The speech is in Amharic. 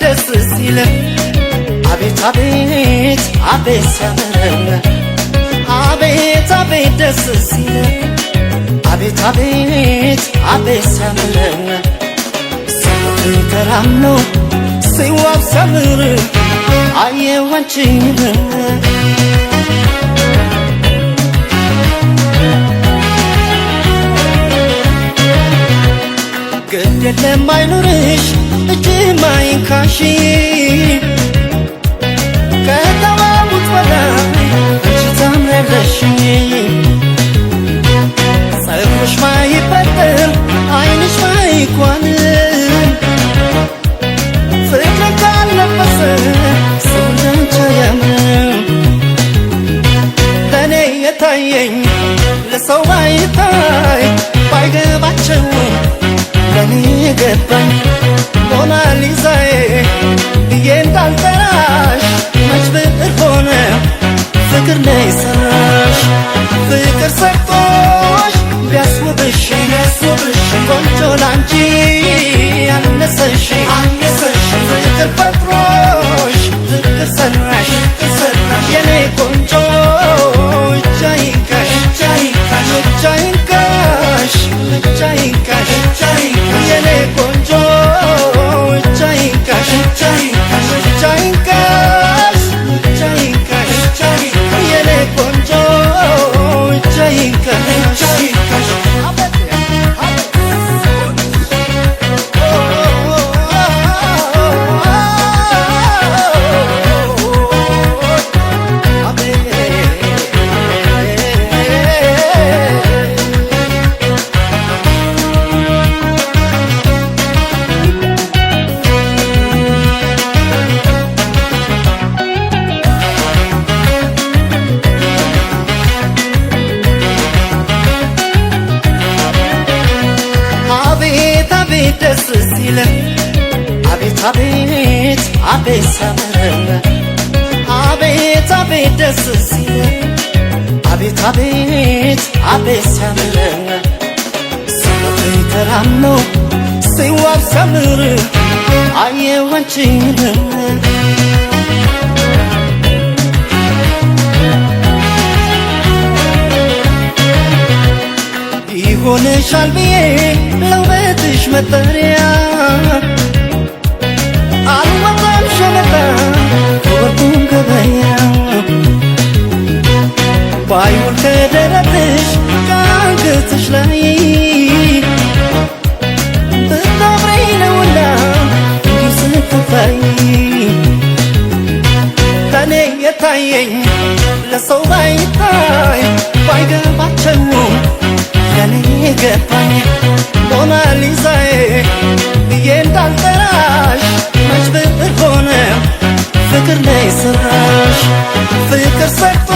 ደስ ሲል አቤት አቤት አቤት ሲያምር አቤት አቤት ደስ ሲል አቤት አቤት አቤት ሲያምር ተራምኖ ሲዋብ ሲያምር አየሁ አንቺን ግድ የለም አይኑርሽ እጅ ማይንካሽ ከተዋቡት በላይ አንቺ ታምሪያለሽ ፀጉርሽ ማይበጠር አይንሽ ማይኳን ፍቅር ካለበሰ ሰው እንዳንቺ አያምርም ለእኔ የታየኝ ለሰው ባይታይ ባይገባቸውም ለኔ ገባኝ ሞናሊዛዬ ብዬ እንዳልጠራሽ መች ብዕር ሆነ ፍቅር ነው የሰራሽ ፍቅር ሰርቶሽ ቢያስውብሽ ቆንጆ ላንቺ አነሰሽ ፍቅር ፈጥሮሽ ፍቅር ሰራሽ የኔ ቆንጆ እጅ አይንካሽ እጅ አይንካሽ እጅ አይንካሽ የኔ ቆንጆ እጅ አይንካሽ እጅ አይንካሽ እጅ አይንካሽ የኔ ቆንጆ እጅ አይንካሽ ደስ ሲል አቤት አቤት አቤት ሲያምር አቤት አቤት ደስ ሲል አቤት አቤት አቤት ሲያምር ተራምኖ ሲዋብ ሲያምር አየሁ አንቺን ይሆንሻል ብዬ ለውበትሽ መጠሪያ አልወጣም ሸመጣ ከወርቁም ገበያ ባይውል ከደረትሽ ከአንገትሽ ላይ ብታምሪ ነውና እንዲሁ ስትታይ ለእኔ የታየኝ ለሰው ባይታይ ባይገባቸውም ለኔ ገባኝ ሞናሊዛዬ ብዬ እንዳልጠራሽ መች ብዕር ሆነ ፍቅር ነው የሰራሽ ፍቅር ሰርቶ